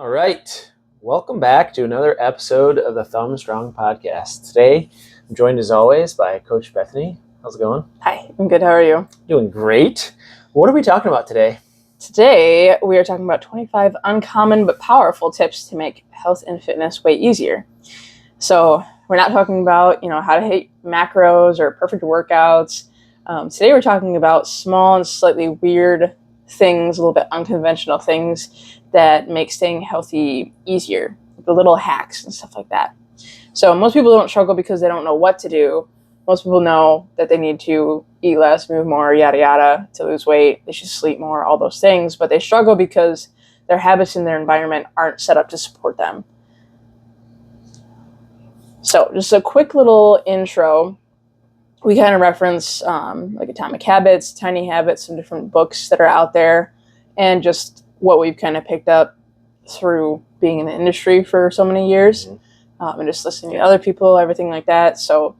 All right. Welcome back to another episode of the Thumb Strong podcast. Today, I'm joined as always by Coach Bethany. How's it going? Hi, I'm good. How are you? Doing great. What are we talking about today? Today, we are talking about 25 uncommon but powerful tips to make health and fitness way easier. So we're not talking about, how to hit macros or perfect workouts. Today, we're talking about small and slightly weird things, a little bit unconventional things that make staying healthy easier, the little hacks and stuff like that. So most people don't struggle because they don't know what to do. Most people know that they need to eat less, move more, yada, yada, to lose weight. They should sleep more, all those things. But they struggle because their habits and their environment aren't set up to support them. So just a quick little intro. We kind of reference like Atomic Habits, Tiny Habits, some different books that are out there, and just what we've kind of picked up through being in the industry for so many years, and just listening to other people, everything like that. So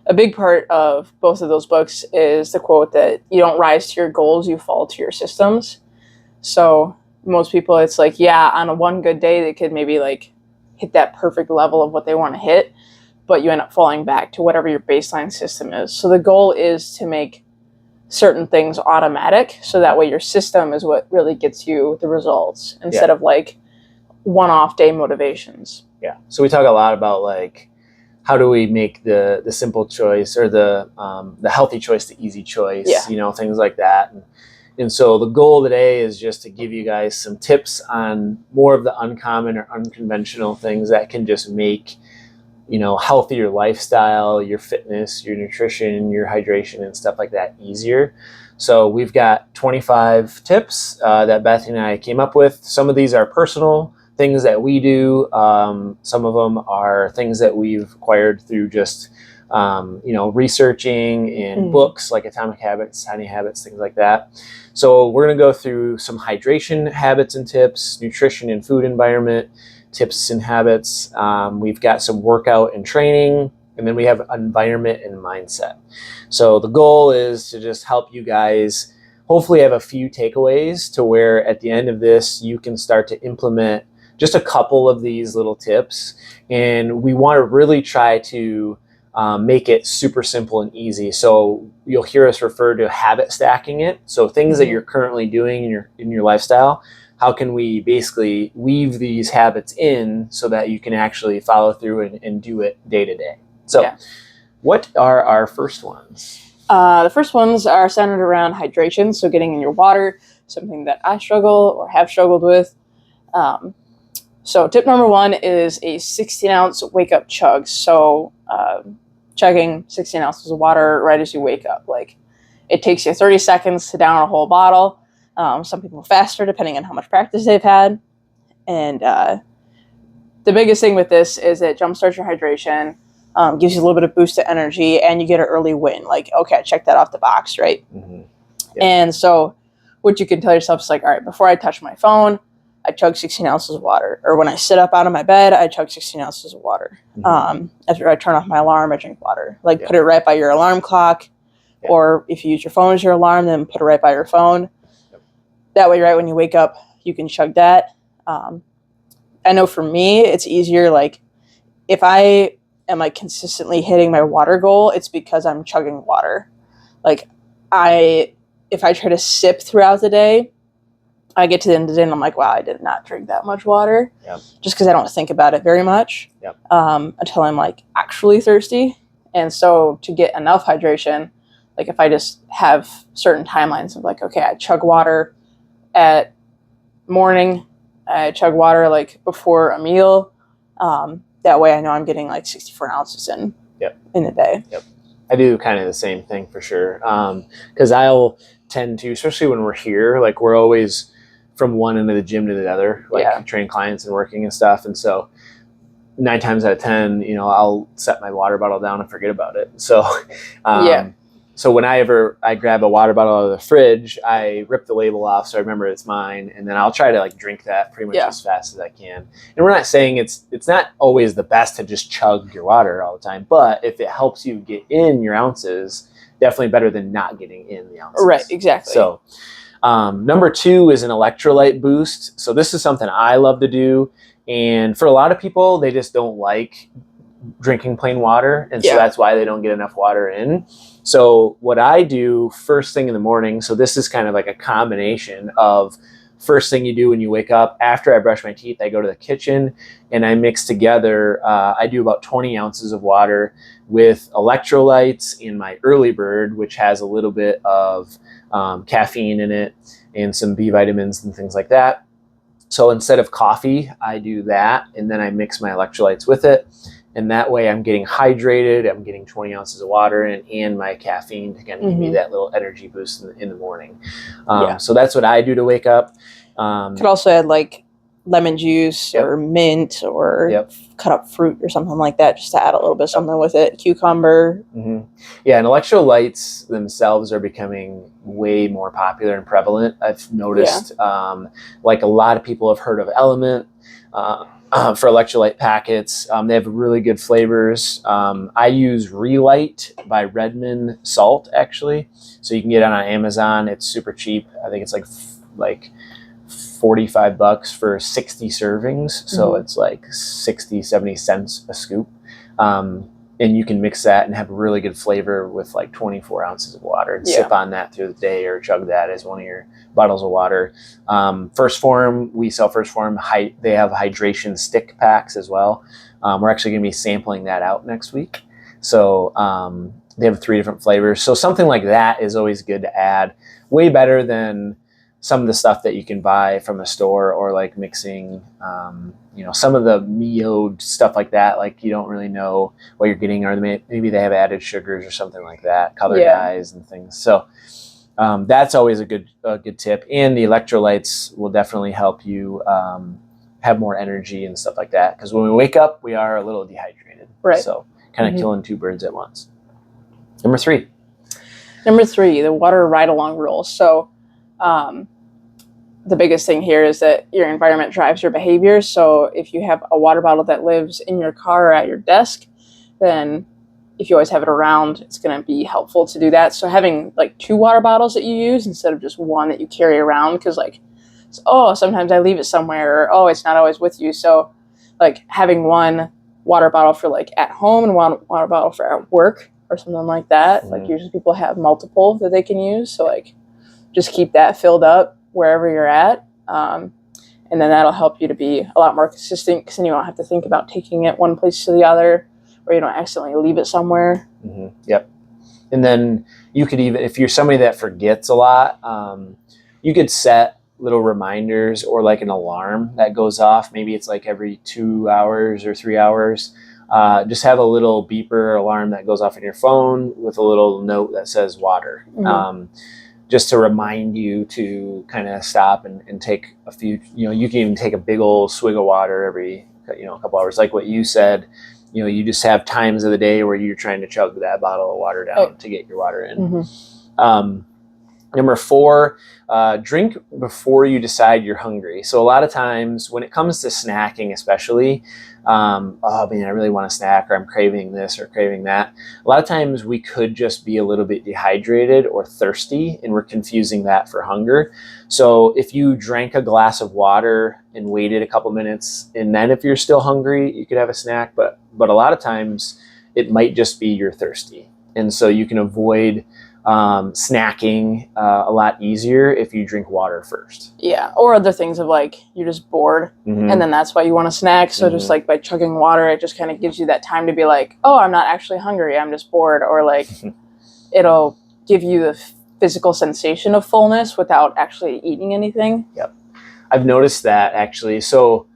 a big part of both of those books is the quote that you don't rise to your goals, you fall to your systems. So most people, it's like, yeah, on a one good day, they could maybe like hit that perfect level of what they want to hit, but you end up falling back to whatever your baseline system is. So the goal is to make certain things automatic, so that way your system is what really gets you the results instead of like one-off day motivations. Yeah. So we talk a lot about like how do we make the simple choice or the healthy choice the easy choice, things like that. And so the goal today is just to give you guys some tips on more of the uncommon or unconventional things that can just make healthier lifestyle, your fitness, your nutrition, your hydration, and stuff like that easier. So we've got 25 tips that Bethany and I came up with. Some of these are personal things that we do. Some of them are things that we've acquired through just, researching in books like Atomic Habits, Tiny Habits, things like that. So we're going to go through some hydration habits and tips, nutrition and food environment, tips and habits. We've got some workout and training, and then we have environment and mindset. So the goal is to just help you guys hopefully have a few takeaways to where at the end of this, you can start to implement just a couple of these little tips. And we want to really try to make it super simple and easy. So you'll hear us refer to habit stacking it. So things that you're currently doing in your lifestyle, how can we basically weave these habits in so that you can actually follow through and do it day to day? So what are our first ones? The first ones are centered around hydration, so getting in your water, something that I struggle or have struggled with. So tip number one is a 16-ounce wake-up chug. So chugging 16 ounces of water right as you wake up. Like, it takes you 30 seconds to down a whole bottle. Some people faster, depending on how much practice they've had. And the biggest thing with this is it jumpstarts your hydration, gives you a little bit of boost to energy, and you get an early win. Like, okay, check that off the box, right? And so what you can tell yourself is like, all right, before I touch my phone, I chug 16 ounces of water. Or when I sit up out of my bed, I chug 16 ounces of water. After I turn off my alarm, I drink water. Like, put it right by your alarm clock. Or if you use your phone as your alarm, then put it right by your phone. That way, right when you wake up, you can chug that. I know for me, it's easier. Like, if I am like consistently hitting my water goal, it's because I'm chugging water. Like, if I try to sip throughout the day, I get to the end of the day and I'm like, wow, I did not drink that much water. Just because I don't think about it very much until I'm like actually thirsty. And so to get enough hydration, like if I just have certain timelines of like, okay, I chug water at morning, I chug water like before a meal. That way I know I'm getting like 64 ounces in a day. I do kind of the same thing for sure. Because I'll tend to, especially when we're here, like we're always from one end of the gym to the other, like training clients and working and stuff. And so 9 times out of 10, I'll set my water bottle down and forget about it. So, so whenever I grab a water bottle out of the fridge, I rip the label off so I remember it's mine, and then I'll try to like drink that pretty much as fast as I can. And we're not saying it's not always the best to just chug your water all the time, but if it helps you get in your ounces, definitely better than not getting in the ounces. Right, exactly. So Number 2 is an electrolyte boost. So this is something I love to do. And for a lot of people, they just don't like drinking plain water. And so that's why they don't get enough water in. So what I do first thing in the morning, so this is kind of like a combination of first thing you do when you wake up. After I brush my teeth, I go to the kitchen and I mix together, I do about 20 ounces of water with electrolytes in my early bird, which has a little bit of caffeine in it and some B vitamins and things like that. So instead of coffee, I do that, and then I mix my electrolytes with it. And that way I'm getting hydrated, I'm getting 20 ounces of water in, and my caffeine to kind of give me that little energy boost in the morning. So that's what I do to wake up. Could also add like lemon juice or mint or cut up fruit or something like that, just to add a little bit of something with it. Cucumber. Yeah, and electrolytes themselves are becoming way more popular and prevalent. I've noticed like a lot of people have heard of Element for electrolyte packets. They have really good flavors. I use Relight by Redmond Salt, actually. So you can get it on Amazon. It's super cheap. I think it's like $45 for 60 servings. So it's like 60, 70 cents a scoop. And you can mix that and have a really good flavor with like 24 ounces of water and sip on that through the day, or chug that as one of your bottles of water. First Form, we sell First Form. They have hydration stick packs as well. We're actually going to be sampling that out next week. So they have 3 different flavors. So something like that is always good to add. Way better than some of the stuff that you can buy from the store, or like mixing, some of the Mio stuff like that. Like you don't really know what you're getting, or maybe they have added sugars or something like that, color dyes and things. So that's always a good tip. And the electrolytes will definitely help you have more energy and stuff like that. Because when we wake up, we are a little dehydrated. Right. So kind of killing 2 birds at once. Number 3, the water ride-along rule. So the biggest thing here is that your environment drives your behavior. So if you have a water bottle that lives in your car or at your desk, then if you always have it around, it's going to be helpful to do that. So having like 2 water bottles that you use instead of just one that you carry around, because sometimes I leave it somewhere, or it's not always with you. So like having one water bottle for like at home and one water bottle for at work or something like that. Like usually people have multiple that they can use. So like just keep that filled up wherever you're at. And then that'll help you to be a lot more consistent, because then you don't have to think about taking it one place to the other, or you don't accidentally leave it somewhere. Yep. And then you could even, if you're somebody that forgets a lot, you could set little reminders or like an alarm that goes off. Maybe it's like every 2 hours or 3 hours. Just have a little beeper alarm that goes off on your phone with a little note that says water. Just to remind you to kind of stop and take a few, you can even take a big old swig of water every, a couple hours. Like what you said, you just have times of the day where you're trying to chug that bottle of water down to get your water in. Number 4, drink before you decide you're hungry. So a lot of times when it comes to snacking, especially, I really want a snack, or I'm craving this or craving that. A lot of times we could just be a little bit dehydrated or thirsty, and we're confusing that for hunger. So if you drank a glass of water and waited a couple minutes, and then if you're still hungry, you could have a snack. But a lot of times it might just be you're thirsty. And so you can avoid snacking a lot easier if you drink water first. Yeah, or other things of like you're just bored, and then that's why you want a snack. So just like by chugging water, it just kind of gives you that time to be like, oh, I'm not actually hungry, I'm just bored. Or like it'll give you the physical sensation of fullness without actually eating anything. Yep. I've noticed that actually. So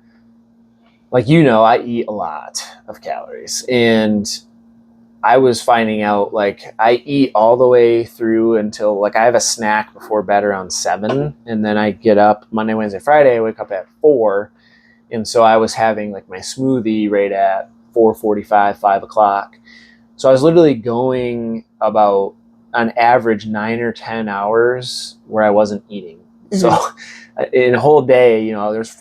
like, I eat a lot of calories, and I was finding out like I eat all the way through until like I have a snack before bed around 7, and then I get up Monday, Wednesday, Friday, I wake up at 4. And so I was having like my smoothie right at 4:45, 5 o'clock. So I was literally going about on average 9 or 10 hours where I wasn't eating. So in a whole day, there's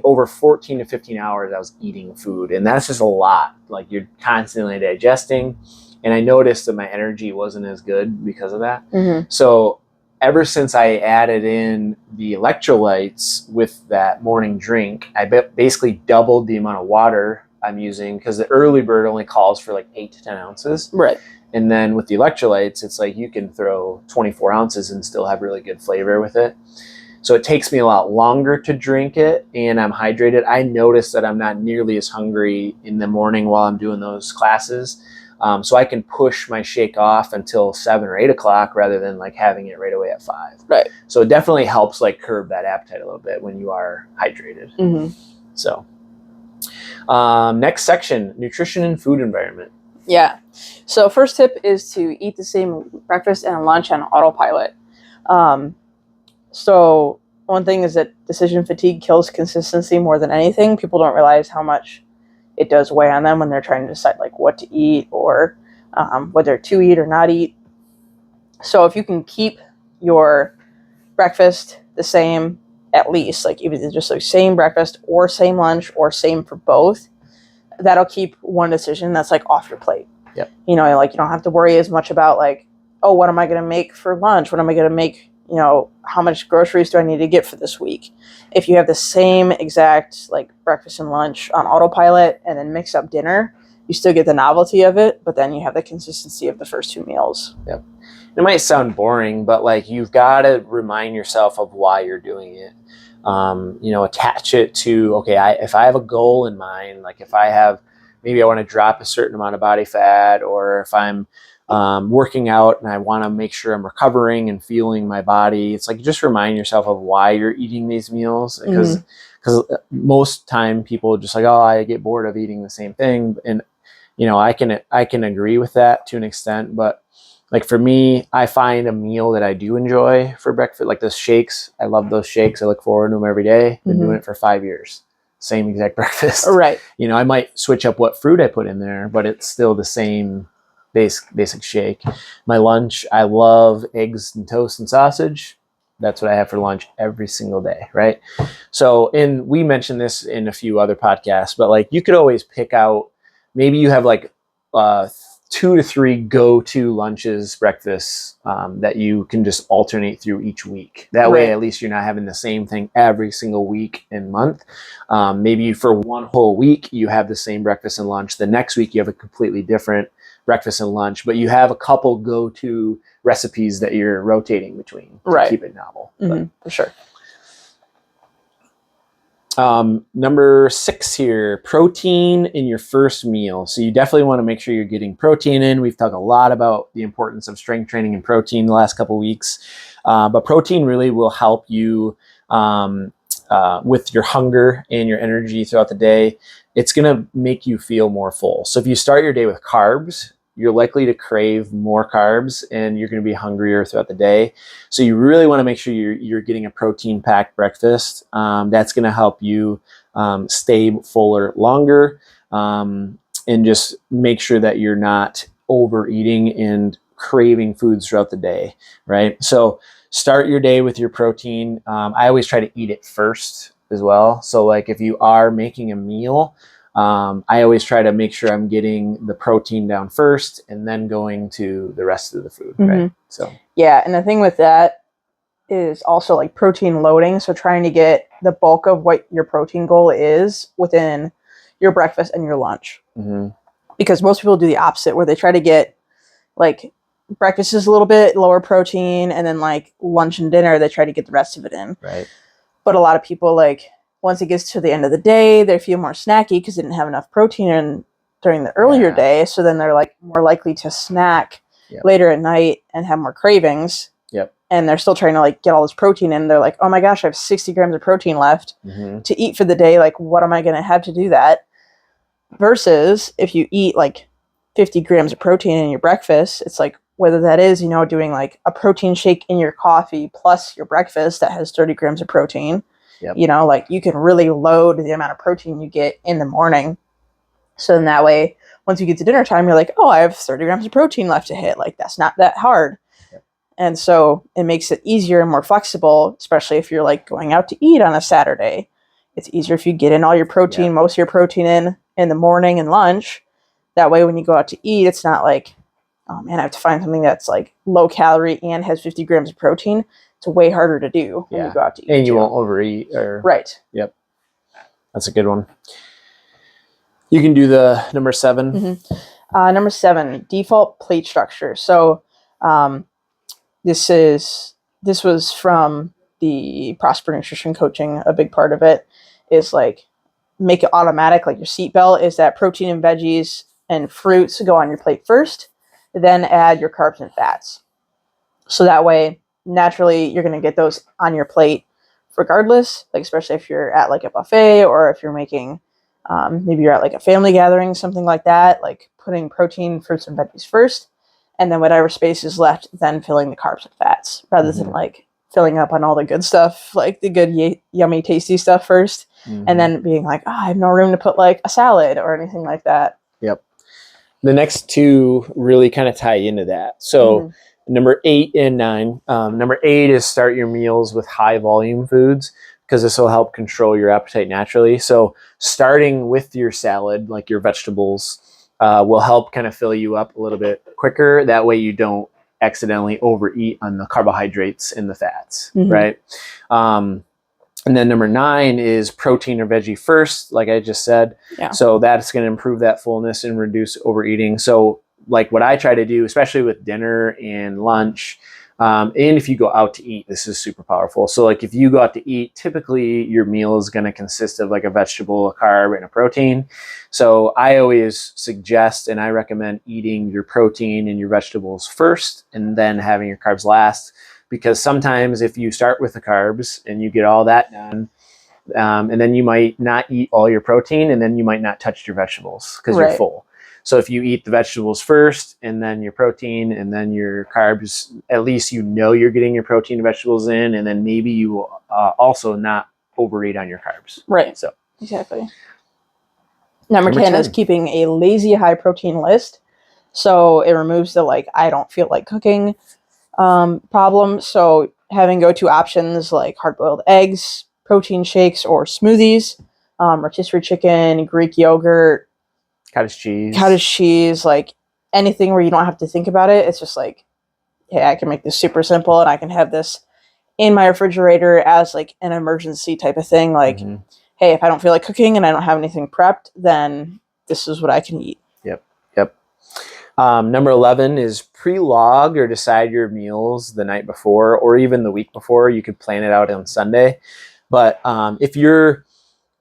over 14 to 15 hours I was eating food. And that's just a lot. Like you're constantly digesting. And I noticed that my energy wasn't as good because of that. So ever since I added in the electrolytes with that morning drink, I basically doubled the amount of water I'm using, because the early bird only calls for like 8 to 10 ounces. Right. And then with the electrolytes, it's like you can throw 24 ounces and still have really good flavor with it. So it takes me a lot longer to drink it, and I'm hydrated. I notice that I'm not nearly as hungry in the morning while I'm doing those classes. So I can push my shake off until 7 or 8 o'clock rather than like having it right away at 5. Right. So it definitely helps like curb that appetite a little bit when you are hydrated. Mm-hmm. So next section, nutrition and food environment. Yeah. So first tip is to eat the same breakfast and lunch on autopilot. So one thing is that decision fatigue kills consistency more than anything. People don't realize how much it does weigh on them when they're trying to decide like what to eat or whether to eat or not eat. So if you can keep your breakfast the same, at least like even just like same breakfast or same lunch or same for both, that'll keep one decision that's like off your plate. Yep. You know, like you don't have to worry as much about like, oh, what am I going to make for lunch? What am I going to make? You know, how much groceries do I need to get for this week? If you have the same exact like breakfast and lunch on autopilot and then mix up dinner, you still get the novelty of it, but then you have the consistency of the first 2 meals. Yep. It might sound boring, but like you've got to remind yourself of why you're doing it. You know, attach it to, okay, if I have a goal in mind, like if I have, maybe I want to drop a certain amount of body fat, or if I'm working out and I want to make sure I'm recovering and feeling my body, it's like just remind yourself of why you're eating these meals, because most time people just like, oh, I get bored of eating the same thing. And you know, I can agree with that to an extent, but like for me, I find a meal that I do enjoy for breakfast, like the shakes. I love those shakes. I look forward to them every day. Been doing it for 5 years. Same exact breakfast. Right. You know, I might switch up what fruit I put in there, but it's still the same basic shake. My lunch, I love eggs and toast and sausage. That's what I have for lunch every single day, right? So, and we mentioned this in a few other podcasts, but like you could always pick out, maybe you have like 2 to 3 go-to lunches, breakfasts that you can just alternate through each week. That way, at least you're not having the same thing every single week and month. Maybe for one whole week, you have the same breakfast and lunch. The next week, you have a completely different breakfast and lunch, but you have a couple go-to recipes that you're rotating between to keep it novel. For sure. Number 6 here, protein in your first meal. So you definitely want to make sure you're getting protein in. We've talked a lot about the importance of strength training and protein the last couple of weeks. But protein really will help you with your hunger and your energy throughout the day. It's going to make you feel more full. So if you start your day with carbs, you're likely to crave more carbs and you're going to be hungrier throughout the day. So you really want to make sure you're getting a protein-packed breakfast. That's going to help you stay fuller longer, and just make sure that you're not overeating and craving foods throughout the day, right? So start your day with your protein. I always try to eat it first as well. So like if you are making a meal, I always try to make sure I'm getting the protein down first and then going to the rest of the food, right? So yeah, and the thing with that is also like protein loading. So trying to get the bulk of what your protein goal is within your breakfast and your lunch. Because most people do the opposite, where they try to get like breakfast is a little bit lower protein, and then like lunch and dinner, they try to get the rest of it in. Right. But a lot of people, like, once it gets to the end of the day, they feel more snacky because they didn't have enough protein in during the earlier day. So then they're like more likely to snack later at night and have more cravings. And they're still trying to like get all this protein in. They're like, oh my gosh, I have 60 grams of protein left to eat for the day. Like, what am I going to have to do that? Versus if you eat like 50 grams of protein in your breakfast, it's like, whether that is, you know, doing like a protein shake in your coffee plus your breakfast that has 30 grams of protein. You know, like you can really load the amount of protein you get in the morning. So then that way, once you get to dinner time, you're like, oh, I have 30 grams of protein left to hit. Like, that's not that hard. And so it makes it easier and more flexible, especially if you're like going out to eat on a Saturday. It's easier if you get in all your protein, most of your protein in the morning and lunch. That way, when you go out to eat, it's not like oh man, I have to find something that's like low calorie and has 50 grams of protein. It's way harder to do when you go out to eat. And you won't overeat. Right. Yep. That's a good one. You can do the number 7. Mm-hmm. Number 7, default plate structure. So this was from the Prosper Nutrition coaching. A big part of it is like make it automatic, like your seatbelt is that protein and veggies and fruits go on your plate first, then add your carbs and fats. So that way, naturally, you're going to get those on your plate regardless, like especially if you're at like a buffet or if you're making, maybe you're at like a family gathering, something like that, like putting protein, fruits, and veggies first, and then whatever space is left, then filling the carbs and fats, rather than like filling up on all the good stuff, like the good, yummy, tasty stuff first, and then being like, oh, I have no room to put like a salad or anything like that. Yep. The next 2 really kind of tie into that. So number 8 and 9. Number 8 is start your meals with high volume foods, because this will help control your appetite naturally. So starting with your salad, like your vegetables, will help kind of fill you up a little bit quicker. That way you don't accidentally overeat on the carbohydrates and the fats, right? And then number 9 is protein or veggie first, like I just said. Yeah. So that's going to improve that fullness and reduce overeating. So like what I try to do, especially with dinner and lunch, and if you go out to eat, this is super powerful. So like if you go out to eat, typically your meal is going to consist of like a vegetable, a carb, and a protein. So I always suggest and I recommend eating your protein and your vegetables first and then having your carbs last. Because sometimes if you start with the carbs and you get all that done, and then you might not eat all your protein, and then you might not touch your vegetables because you're full. So if you eat the vegetables first and then your protein and then your carbs, at least you know you're getting your protein and vegetables in, and then maybe you will also not overeat on your carbs. Right. So exactly. Number 10 is keeping a lazy high protein list. So it removes the like I don't feel like cooking problem. So having go-to options like hard-boiled eggs, protein shakes, or smoothies, rotisserie chicken, Greek yogurt, cottage cheese, like anything where you don't have to think about it. It's just like, hey, I can make this super simple and I can have this in my refrigerator as like an emergency type of thing. Like, hey, if I don't feel like cooking and I don't have anything prepped, then this is what I can eat. Yep. Number 11 is pre-log or decide your meals the night before or even the week before. You could plan it out on Sunday. But if you're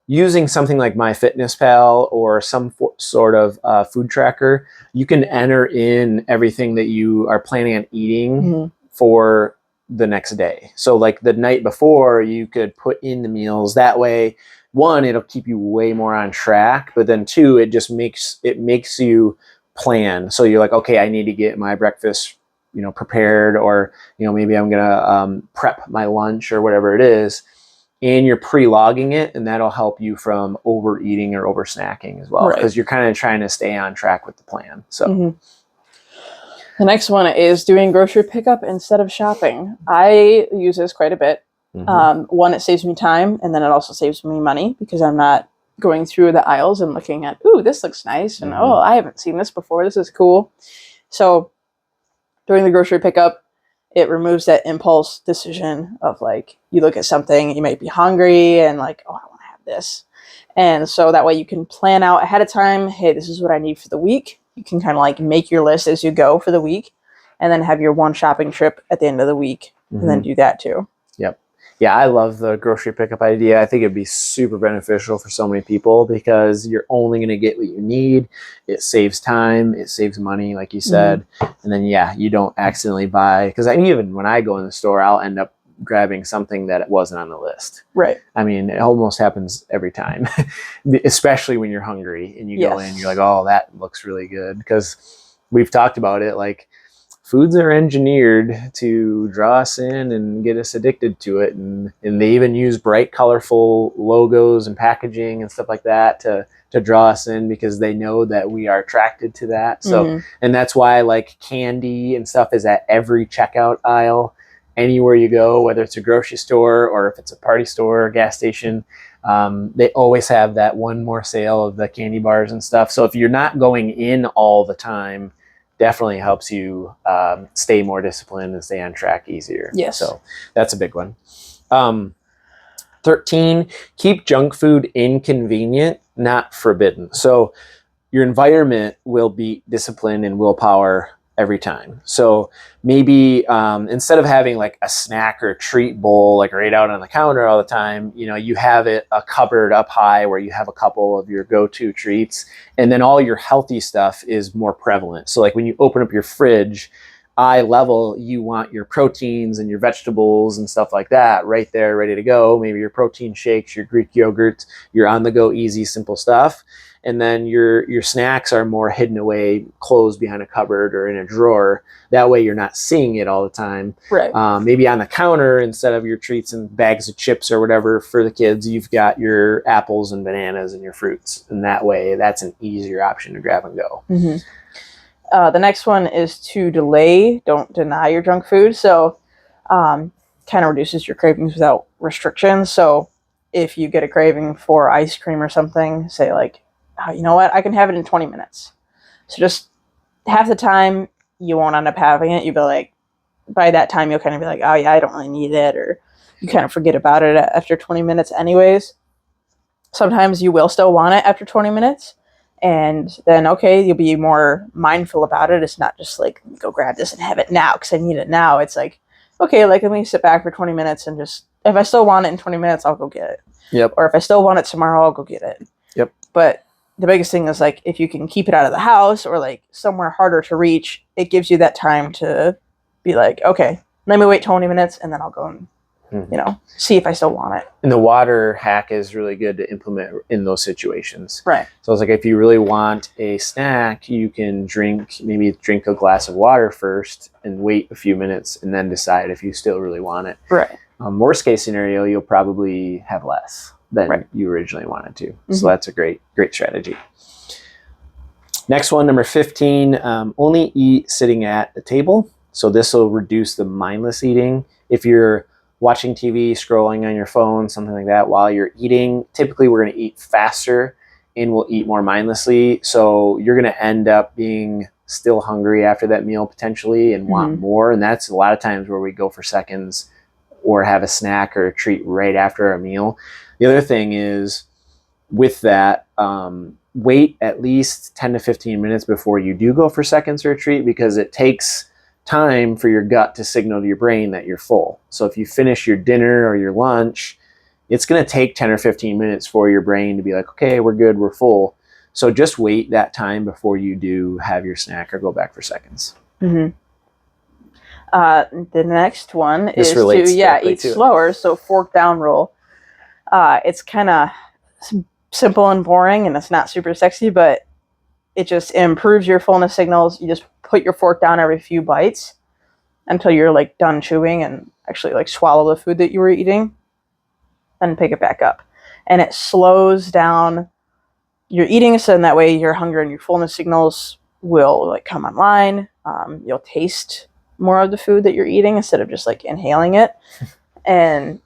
using something like MyFitnessPal or some sort of food tracker, you can enter in everything that you are planning on eating for the next day. So like the night before, you could put in the meals. That way, 1, it'll keep you way more on track. But then 2, it just makes you plan. So you're like, okay, I need to get my breakfast, prepared, or, maybe I'm going to prep my lunch or whatever it is. And you're pre-logging it, and that'll help you from overeating or over snacking as well, because you're kind of trying to stay on track with the plan. So the next one is doing grocery pickup instead of shopping. I use this quite a bit. 1, it saves me time, and then it also saves me money because I'm not going through the aisles and looking at, ooh, this looks nice, and oh, I haven't seen this before. This is cool. So during the grocery pickup, it removes that impulse decision of like, you look at something, you might be hungry and like, oh, I want to have this. And so that way you can plan out ahead of time, hey, this is what I need for the week. You can kind of like make your list as you go for the week and then have your one shopping trip at the end of the week and then do that too. Yep. Yeah, I love the grocery pickup idea. I think it'd be super beneficial for so many people because you're only going to get what you need. It saves time. It saves money, like you said. And then, you don't accidentally buy. Because even when I go in the store, I'll end up grabbing something that wasn't on the list. Right. I mean, it almost happens every time, especially when you're hungry and you go in, you're like, oh, that looks really good. Because we've talked about it, like, foods are engineered to draw us in and get us addicted to it. And they even use bright, colorful logos and packaging and stuff like that to draw us in because they know that we are attracted to that. So, and that's why like candy and stuff is at every checkout aisle, anywhere you go, whether it's a grocery store or if it's a party store or gas station. They always have that one more sale of the candy bars and stuff. So if you're not going in all the time, definitely helps you stay more disciplined and stay on track easier. Yes. So that's a big one. 13, keep junk food inconvenient, not forbidden. So your environment will beat discipline and willpower every time. So maybe instead of having like a snack or a treat bowl like right out on the counter all the time, you have it a cupboard up high where you have a couple of your go-to treats, and then all your healthy stuff is more prevalent. So like when you open up your fridge, eye level, you want your proteins and your vegetables and stuff like that right there, ready to go. Maybe your protein shakes, your Greek yogurt, your on-the-go easy, simple stuff. And then your snacks are more hidden away, closed behind a cupboard or in a drawer. That way you're not seeing it all the time. Right. Maybe on the counter, instead of your treats and bags of chips or whatever for the kids, you've got your apples and bananas and your fruits. And that way, that's an easier option to grab and go. Mm-hmm. The next one is to delay, don't deny your junk food. So kind of reduces your cravings without restrictions. So if you get a craving for ice cream or something, say like, oh, you know what, I can have it in 20 minutes. So just half the time you won't end up having it. You'll be like, by that time you'll kind of be like, oh yeah, I don't really need it. Or you kind of forget about it after 20 minutes anyways. Sometimes you will still want it after 20 minutes. And then, okay, you'll be more mindful about it. It's not just like, go grab this and have it now because I need it now. It's like, okay, like let me sit back for 20 minutes and just, if I still want it in 20 minutes, I'll go get it. Yep. Or if I still want it tomorrow, I'll go get it. Yep. But the biggest thing is like, if you can keep it out of the house or like somewhere harder to reach, it gives you that time to be like, okay, let me wait 20 minutes and then I'll go and see if I still want it. And the water hack is really good to implement in those situations. Right. So it's like if you really want a snack, you can drink a glass of water first and wait a few minutes and then decide if you still really want it. Right. Worst case scenario, you'll probably have less than you originally wanted to. Mm-hmm. So that's a great strategy. Next one, number 15, only eat sitting at the table. So this will reduce the mindless eating. If you're watching TV, scrolling on your phone, something like that while you're eating, typically we're going to eat faster and we'll eat more mindlessly. So you're going to end up being still hungry after that meal potentially and want more. And that's a lot of times where we go for seconds or have a snack or a treat right after our meal. The other thing is with that, wait at least 10 to 15 minutes before you do go for seconds or a treat, because it takes time for your gut to signal to your brain that you're full. So if you finish your dinner or your lunch, it's going to take 10 or 15 minutes for your brain to be like, okay, we're good, we're full. So just wait that time before you do have your snack or go back for seconds. Mm-hmm. The next one is to eat slower. So fork down rule. It's kind of simple and boring and it's not super sexy, but it just improves your fullness signals. You just put your fork down every few bites until you're like done chewing and actually like swallow the food that you were eating and pick it back up. And it slows down your eating, so in that way your hunger and your fullness signals will like come online. You'll taste more of the food that you're eating instead of just like inhaling it. And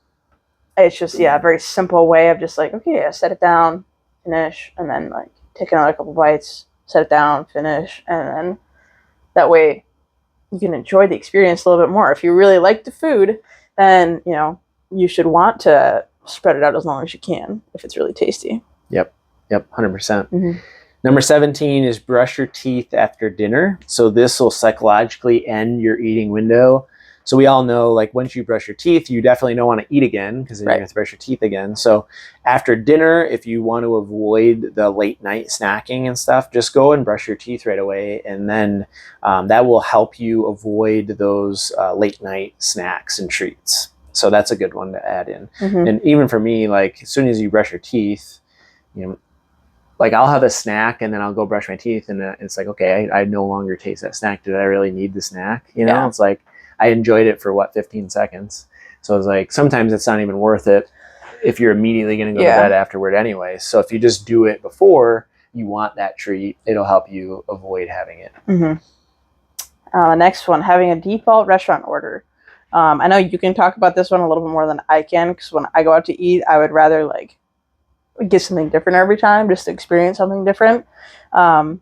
it's just, a very simple way of just like, okay, I set it down, finish, and then like take another couple bites, set it down, finish, and then that way you can enjoy the experience a little bit more. If you really like the food, then, you should want to spread it out as long as you can if it's really tasty. Yep, 100%. Number 17 is brush your teeth after dinner. So this will psychologically end your eating window. So we all know, like, once you brush your teeth, you definitely don't want to eat again because then you're going to have to brush your teeth again. So after dinner, if you want to avoid the late night snacking and stuff, just go and brush your teeth right away. And then that will help you avoid those late night snacks and treats. So that's a good one to add in. And even for me, like, as soon as you brush your teeth, like I'll have a snack and then I'll go brush my teeth and it's like, okay, I no longer taste that snack. Did I really need the snack? It's like, I enjoyed it for 15 seconds. So it's like, sometimes it's not even worth it if you're immediately going to go to bed afterward anyway. So if you just do it before you want that treat, it'll help you avoid having it. The next one, having a default restaurant order. I know you can talk about this one a little bit more than I can, because when I go out to eat, I would rather like get something different every time, just to experience something different. But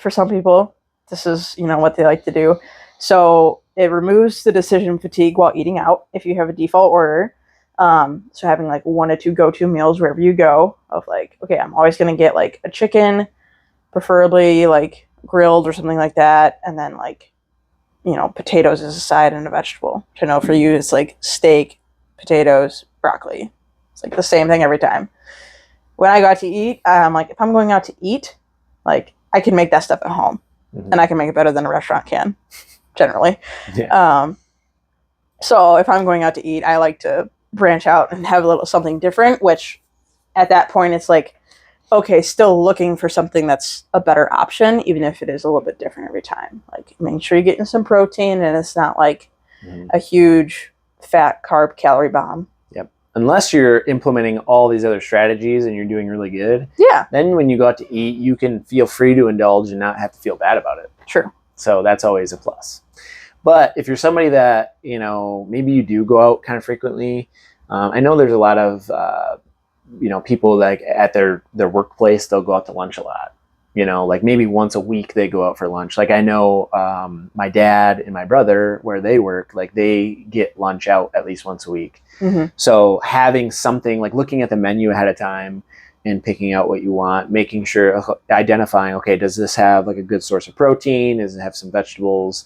for some people, this is, what they like to do. So it removes the decision fatigue while eating out if you have a default order. So having like 1 to 2 go-to meals wherever you go of like, okay, I'm always going to get like a chicken, preferably like grilled or something like that. And then like, potatoes as a side and a vegetable. Which I know for you, it's like steak, potatoes, broccoli. It's like the same thing every time. When I go out to eat, like if I'm going out to eat, like I can make that stuff at home, and I can make it better than a restaurant can, generally. Yeah. So if I'm going out to eat, I like to branch out and have a little something different, which at that point it's like, okay, still looking for something that's a better option, even if it is a little bit different every time. Like making sure you're getting some protein and it's not like a huge fat carb calorie bomb. Yep. Unless you're implementing all these other strategies and you're doing really good. Yeah. Then when you go out to eat, you can feel free to indulge and not have to feel bad about it. True. So that's always a plus. But if you're somebody that, maybe you do go out kind of frequently, I know there's a lot of, people like at their workplace, they'll go out to lunch a lot. Like maybe once a week they go out for lunch. Like I know my dad and my brother, where they work, like they get lunch out at least once a week. So having something like looking at the menu ahead of time and picking out what you want, making sure, identifying, okay, does this have like a good source of protein? Does it have some vegetables?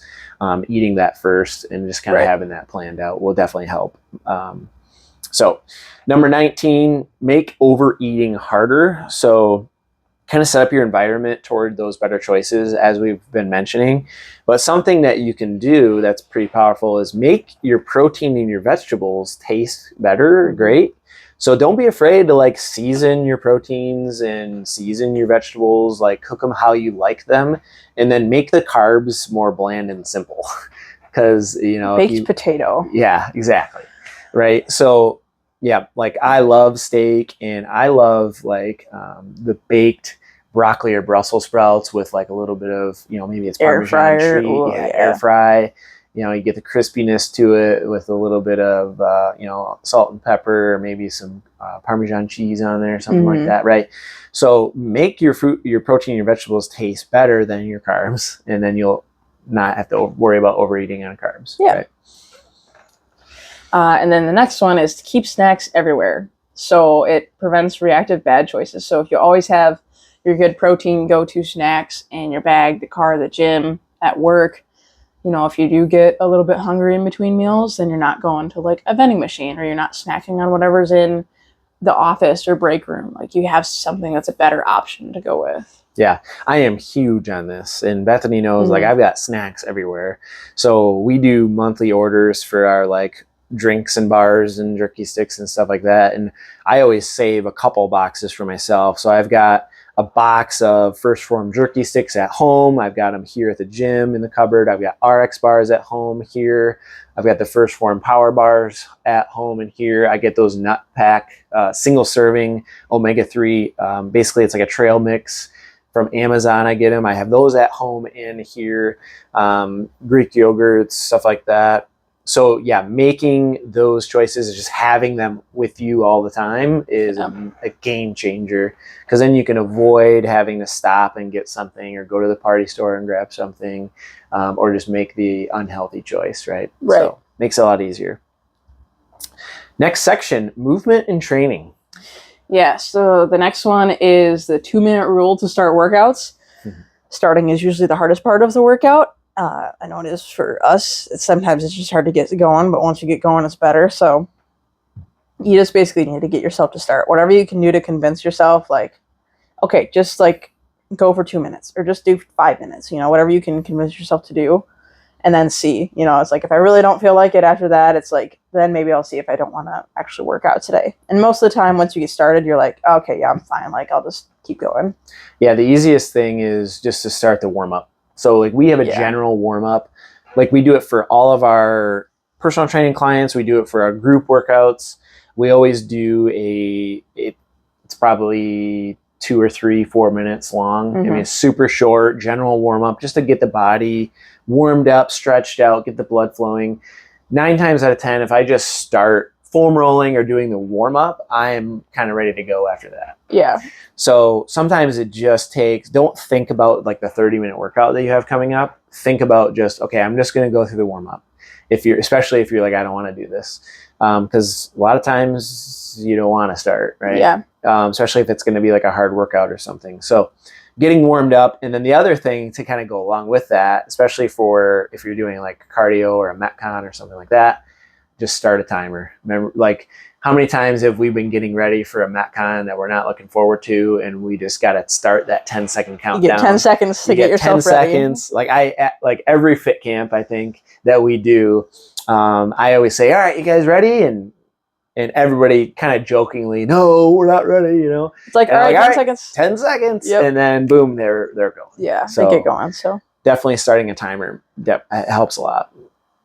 Eating that first and just kind of having that planned out will definitely help. So number 19, make overeating harder. So kind of set up your environment toward those better choices, as we've been mentioning. But something that you can do that's pretty powerful is make your protein and your vegetables taste better. Great. So don't be afraid to like season your proteins and season your vegetables, like cook them how you like them, and then make the carbs more bland and simple. Because, baked potato. Yeah, exactly. Right. So yeah, like I love steak and I love like the baked broccoli or Brussels sprouts with like a little bit of, maybe it's Parmesan cheese. Air fry. You get the crispiness to it with a little bit of, salt and pepper, or maybe some Parmesan cheese on there, something like that, right? So make your fruit, your protein, your vegetables taste better than your carbs, and then you'll not have to worry about overeating on carbs. Yeah. Right? And then the next one is to keep snacks everywhere. So it prevents reactive bad choices. So if you always have your good protein go-to snacks in your bag, the car, the gym, at work, if you do get a little bit hungry in between meals, then you're not going to like a vending machine, or you're not snacking on whatever's in the office or break room. Like you have something that's a better option to go with. Yeah, I am huge on this. And Bethany knows, like I've got snacks everywhere. So we do monthly orders for our like drinks and bars and jerky sticks and stuff like that. And I always save a couple boxes for myself. So I've got a box of First Form jerky sticks at home. I've got them here at the gym in the cupboard. I've got RX bars at home here. I've got the First Form power bars at home and here. I get those nut pack, single serving omega-3. Basically, it's like a trail mix from Amazon. I get them. I have those at home and here. Greek yogurts, stuff like that. So yeah, making those choices, just having them with you all the time is a game changer, because then you can avoid having to stop and get something or go to the party store and grab something, or just make the unhealthy choice, right? So makes it a lot easier. Next section, movement and training. Yeah, so the next one is the 2-minute rule to start workouts. Starting is usually the hardest part of the workout. I know it is for us. Sometimes it's just hard to get going, but once you get going, it's better. So you just basically need to get yourself to start. Whatever you can do to convince yourself, like, okay, just like go for 2 minutes or just do 5 minutes, whatever you can convince yourself to do, and then see, it's like, if I really don't feel like it after that, it's like, then maybe I'll see if I don't want to actually work out today. And most of the time, once you get started, you're like, okay, yeah, I'm fine. Like, I'll just keep going. Yeah. The easiest thing is just to start the warm up. So like we have a general warm up, like we do it for all of our personal training clients. We do it for our group workouts. We always do it's probably 2 or 3, 4 minutes long. I mean, it's super short, general warm up, just to get the body warmed up, stretched out, get the blood flowing. 9 times out of 10, if I just start foam rolling or doing the warm up, I'm kind of ready to go after that. Yeah. So sometimes it just takes, don't think about like the 30-minute workout that you have coming up. Think about just, okay, I'm just going to go through the warm up. Especially if you're like, I don't want to do this. Because a lot of times you don't want to start, right? Yeah. Especially if it's going to be like a hard workout or something. So getting warmed up. And then the other thing to kind of go along with that, especially for if you're doing like cardio or a Metcon or something like that, just start a timer. Remember, like, how many times have we been getting ready for a Metcon that we're not looking forward to, and we just got to start that 10-second countdown? You get 10 seconds to get yourself 10 ready. seconds. Like every fit camp, I think that we do, I always say, all right, you guys ready? And everybody kind of jokingly, no, we're not ready, you know? It's like, all right, 10 seconds. 10 seconds. Yep. And then boom, they're going. Yeah, so they get going. So definitely starting a timer helps a lot.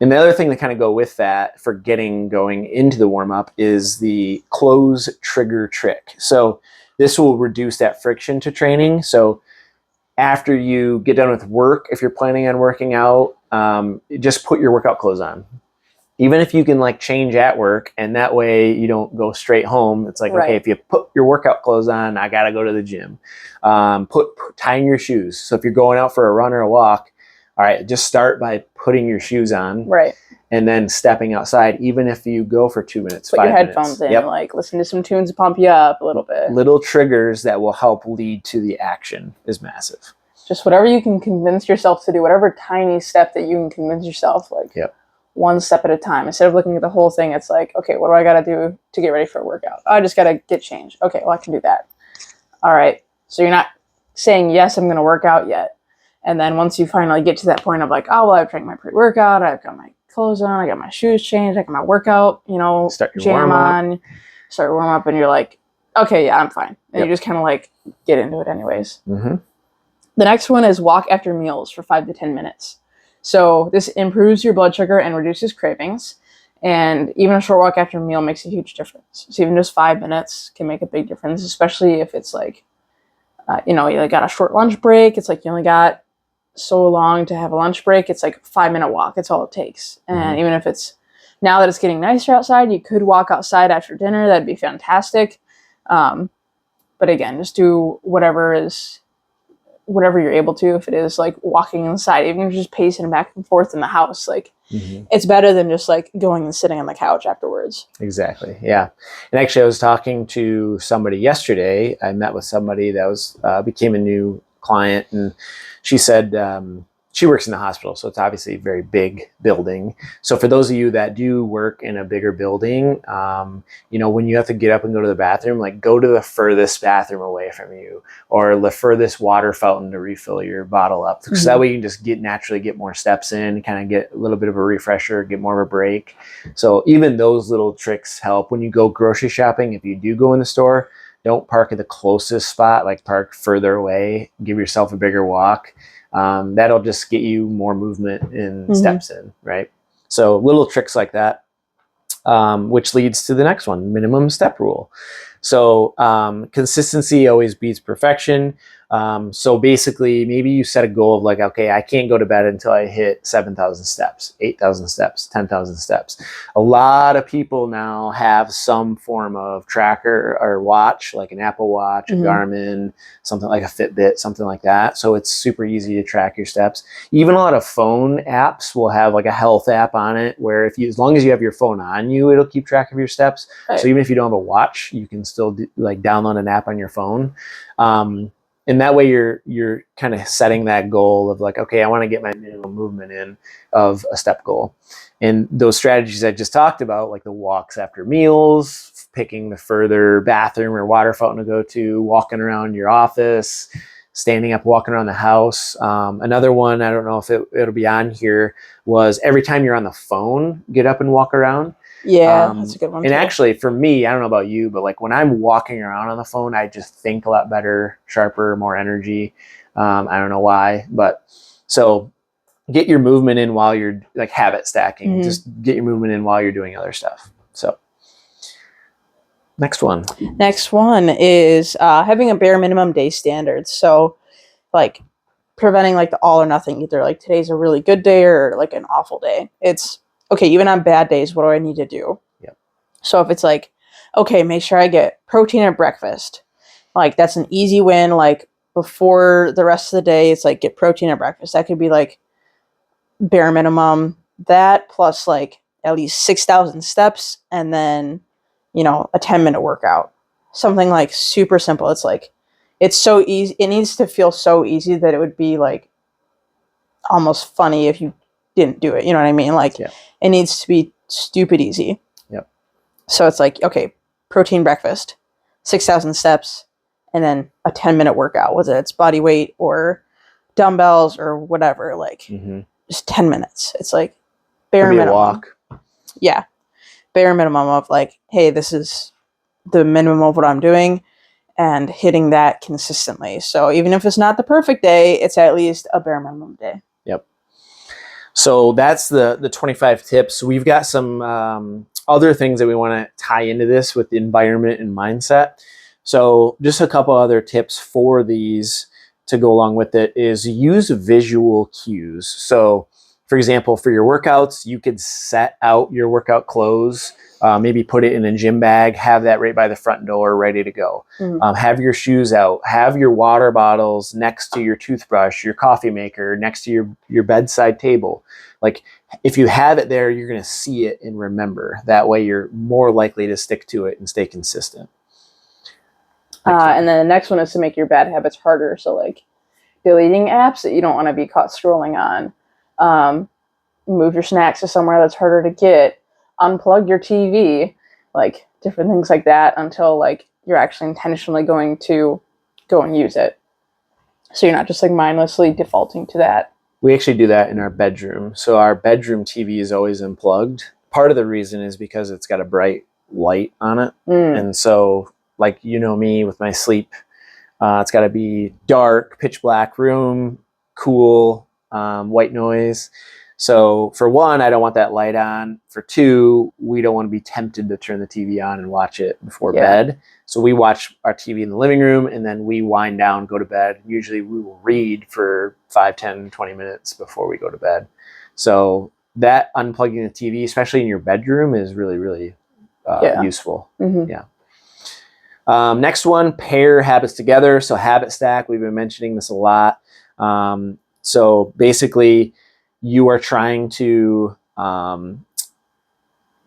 And the other thing to kind of go with that for getting going into the warm-up is the close trigger trick. So this will reduce that friction to training. So after you get done with work, if you're planning on working out, just put your workout clothes on. Even if you can like change at work, and that way you don't go straight home. It's like, okay, if you put your workout clothes on, I got to go to the gym. Tying your shoes. So if you're going out for a run or a walk, all right, just start by putting your shoes on, right, and then stepping outside. Even if you go for 2 minutes, put 5 your headphones minutes. in, like listen to some tunes to pump you up a little bit. Little triggers that will help lead to the action is massive. Just whatever you can convince yourself to do, whatever tiny step that you can convince yourself, like one step at a time. Instead of looking at the whole thing, it's like, okay, what do I got to do to get ready for a workout? I just got to get changed. Okay, well, I can do that. All right. So you're not saying, yes, I'm going to work out yet. And then once you finally get to that point of like, oh, well, I've drank my pre-workout, I've got my clothes on, I got my shoes changed, I got my workout, jam on, start warm up, and you're like, okay, yeah, I'm fine. And you just kind of like get into it anyways. Mm-hmm. The next one is walk after meals for 5 to 10 minutes. So this improves your blood sugar and reduces cravings. And even a short walk after a meal makes a huge difference. So even just 5 minutes can make a big difference, especially if it's like, you got a short lunch break. It's like you only got so long to have a lunch break. It's like a 5-minute walk. It's all it takes. And even if it's, now that it's getting nicer outside, you could walk outside after dinner. That'd be fantastic. But again, just do whatever you're able to. If it is like walking inside, even if you're just pacing back and forth in the house, like it's better than just like going and sitting on the couch afterwards. Exactly. Yeah. And actually I was talking to somebody yesterday. I met with somebody that was, became a new client, and she said, she works in the hospital, so it's obviously a very big building. So for those of you that do work in a bigger building, when you have to get up and go to the bathroom, like go to the furthest bathroom away from you, or the furthest water fountain to refill your bottle up. Because that way you can just naturally get more steps in, kind of get a little bit of a refresher, get more of a break. So even those little tricks help. When you go grocery shopping, if you do go in the store, don't park at the closest spot, like park further away, give yourself a bigger walk. That'll just get you more movement and steps in, right? So little tricks like that, which leads to the next one, minimum step rule. So consistency always beats perfection. So basically, maybe you set a goal of like, okay, I can't go to bed until I hit 7,000 steps, 8,000 steps, 10,000 steps. A lot of people now have some form of tracker or watch, like an Apple Watch, a Garmin, something like a Fitbit, something like that. So it's super easy to track your steps. Even a lot of phone apps will have like a health app on it, where as long as you have your phone on you, it'll keep track of your steps. Right. So even if you don't have a watch, you can still download an app on your phone. And that way you're kind of setting that goal of like, okay, I want to get my minimum movement in of a step goal. And those strategies I just talked about, like the walks after meals, picking the further bathroom or water fountain to go to, walking around your office, standing up, walking around the house. Another one, I don't know if it'll be on here, was every time you're on the phone, get up and walk around. Yeah, that's a good one. And actually, for me, I don't know about you, but like when I'm walking around on the phone, I just think a lot better, sharper, more energy. I don't know why, but so get your movement in while you're like habit stacking. Just get your movement in while you're doing other stuff. So next one. Next one is having a bare minimum day standard. So like preventing like the all or nothing, either like today's a really good day or like an awful day. It's okay, even on bad days, what do I need to do? Yep. So if it's like, okay, make sure I get protein at breakfast, like that's an easy win. Like before the rest of the day, it's like get protein at breakfast. That could be like bare minimum that plus like at least 6,000 steps and then, a 10-minute workout. Something like super simple. It's like, it's so easy. It needs to feel so easy that it would be like almost funny if you didn't do it. You know what I mean? Like it needs to be stupid easy. Yep. So it's like, okay, protein breakfast, 6,000 steps, and then a 10-minute workout, whether it's body weight or dumbbells or whatever, like just 10 minutes. It's like bare minimum. Walk. Yeah. Bare minimum of like, hey, this is the minimum of what I'm doing and hitting that consistently. So even if it's not the perfect day, it's at least a bare minimum day. Yep. So that's the 25 tips. We've got some other things that we want to tie into this with the environment and mindset. So just a couple other tips for these to go along with it is use visual cues. So for example, for your workouts, you could set out your workout clothes, maybe put it in a gym bag, have that right by the front door, ready to go. Have your shoes out, have your water bottles next to your toothbrush, your coffee maker, next to your bedside table. Like if you have it there, you're going to see it and remember. That way you're more likely to stick to it and stay consistent. And then the next one is to make your bad habits harder. So like deleting apps that you don't want to be caught scrolling on. Move your snacks to somewhere that's harder to get, unplug your TV, like different things like that until like you're actually intentionally going to go and use it. So you're not just like mindlessly defaulting to that. We actually do that in our bedroom. So our bedroom TV is always unplugged. Part of the reason is because it's got a bright light on it. And so like, me with my sleep, it's got to be dark, pitch black room, cool, white noise. So for one, I don't want that light on. For two, we don't want to be tempted to turn the TV on and watch it before bed. So we watch our TV in the living room and then we wind down, go to bed. Usually we will read for 5, 10, 20 minutes before we go to bed. So that unplugging the TV, especially in your bedroom, is really, really useful. Yeah. Next one, pair habits together. So habit stack, we've been mentioning this a lot. So basically you are trying to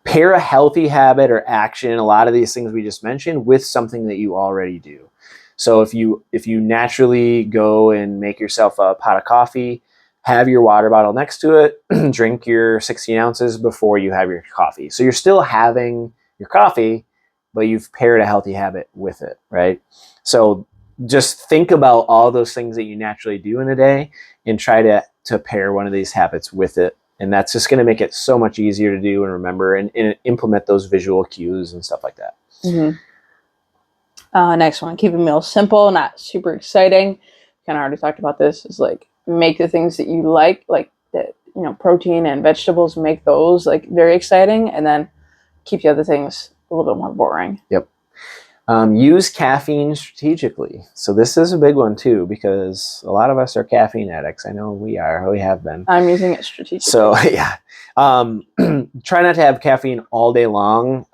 pair a healthy habit or action, a lot of these things we just mentioned, with something that you already do. So if you naturally go and make yourself a pot of coffee, have your water bottle next to it, drink your 16 ounces before you have your coffee. So you're still having your coffee, but you've paired a healthy habit with it, right? So just think about all those things that you naturally do in a day and try to pair one of these habits with it. And that's just going to make it so much easier to do and remember and implement those visual cues and stuff like that. Next one, keep a meal simple, not super exciting. Kind of already talked about this. Is like make the things that you like that, protein and vegetables, make those like very exciting, and then keep the other things a little bit more boring. Yep. Use caffeine strategically. So this is a big one too, because a lot of us are caffeine addicts. I know we have been. I'm using it strategically. So yeah, try not to have caffeine all day long.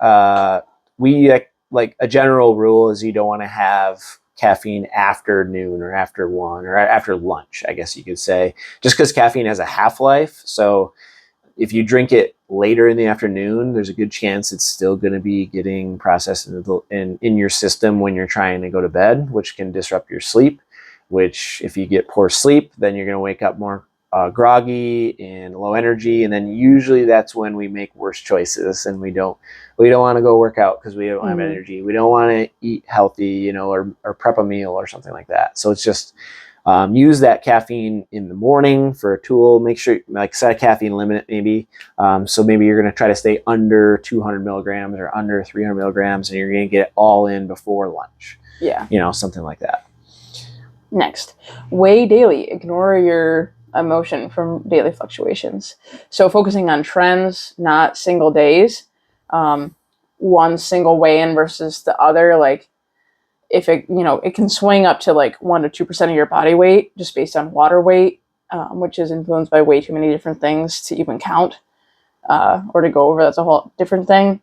We like a general rule is you don't want to have caffeine after noon or after 1 or after lunch, I guess you could say, just because caffeine has a half-life. So if you drink it later in the afternoon, there's a good chance it's still going to be getting processed in your system when you're trying to go to bed, which can disrupt your sleep, which if you get poor sleep, then you're going to wake up more groggy and low energy. And then usually that's when we make worse choices and we don't want to go work out because we don't have energy. We don't want to eat healthy, or prep a meal or something like that. So it's just use that caffeine in the morning for a tool. Make sure, set a caffeine limit maybe. So maybe you're going to try to stay under 200 milligrams or under 300 milligrams, and you're going to get it all in before lunch. Yeah. Something like that. Next, weigh daily. Ignore your emotion from daily fluctuations. So focusing on trends, not single days. One single weigh-in versus the other, like if it, it can swing up to like 1 to 2% of your body weight just based on water weight, which is influenced by way too many different things to even count or to go over. That's a whole different thing.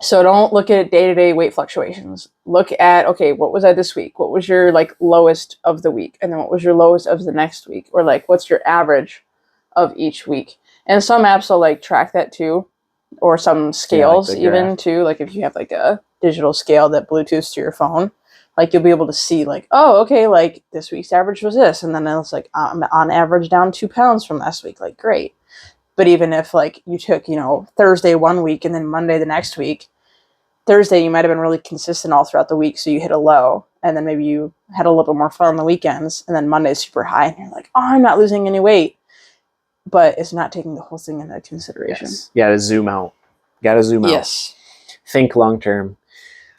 So don't look at day-to-day weight fluctuations. Look at, okay, what was I this week? What was your like lowest of the week? And then what was your lowest of the next week? Or like what's your average of each week? And some apps will like track that too. Or some scales like even too. Like if you have like a digital scale that Bluetooths to your phone, like you'll be able to see like, oh, okay, like this week's average was this. And then it's like I'm on average down 2 pounds from last week. Like great. But even if like you took, Thursday one week and then Monday the next week, Thursday you might have been really consistent all throughout the week, so you hit a low, and then maybe you had a little bit more fun on the weekends, and then Monday's super high, and you're like, oh, I'm not losing any weight. But it's not taking the whole thing into consideration. Yes. You gotta zoom out. Yes. Think long term.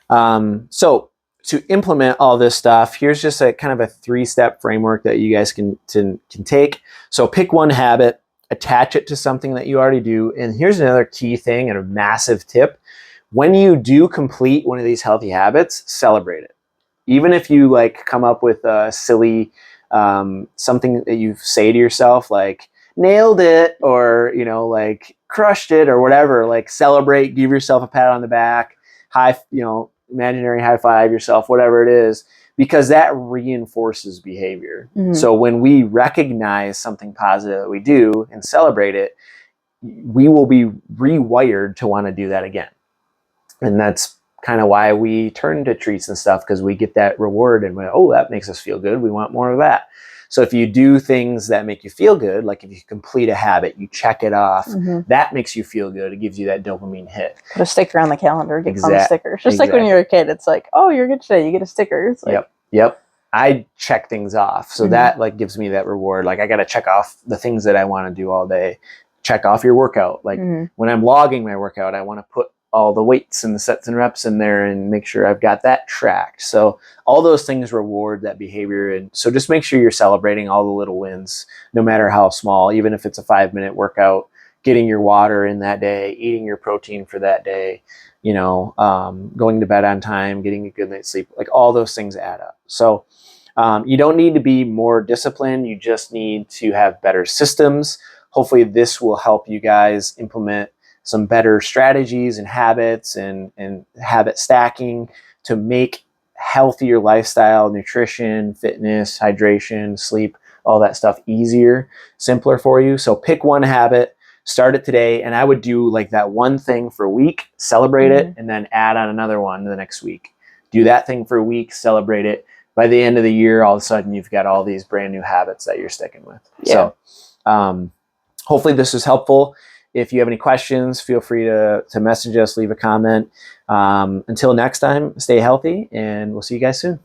So to implement all this stuff, here's just a kind of a 3-step framework that you guys can take. So pick one habit, attach it to something that you already do. And here's another key thing and a massive tip. When you do complete one of these healthy habits, celebrate it. Even if you like come up with a silly something that you say to yourself, like nailed it, or like crushed it, or whatever, like celebrate, give yourself a pat on the back, imaginary high five yourself, whatever it is, because that reinforces behavior. Mm-hmm. So when we recognize something positive that we do and celebrate it, we will be rewired to want to do that again. And that's kind of why we turn to treats and stuff, because we get that reward and that makes us feel good. We want more of that. So if you do things that make you feel good, like if you complete a habit, you check it off, that makes you feel good. It gives you that dopamine hit. Put a sticker on the calendar, get fun stickers. Just like when you're a kid, it's like, oh, you're good today, you get a sticker. It's like, Yep. I check things off. So that like gives me that reward. Like I got to check off the things that I want to do all day. Check off your workout. Like when I'm logging my workout, I want to put all the weights and the sets and reps in there and make sure I've got that tracked. So all those things reward that behavior. And so just make sure you're celebrating all the little wins, no matter how small, even if it's a 5-minute workout, getting your water in that day, eating your protein for that day, going to bed on time, getting a good night's sleep, like all those things add up. So you don't need to be more disciplined. You just need to have better systems. Hopefully this will help you guys implement some better strategies and habits and habit stacking to make healthier lifestyle, nutrition, fitness, hydration, sleep, all that stuff easier, simpler for you. So pick one habit, start it today, and I would do like that one thing for a week, celebrate it, and then add on another one the next week. Do that thing for a week, celebrate it. By the end of the year, all of a sudden you've got all these brand new habits that you're sticking with. Yeah. So hopefully this is helpful. If you have any questions, feel free to message us, leave a comment. Until next time, stay healthy, and we'll see you guys soon.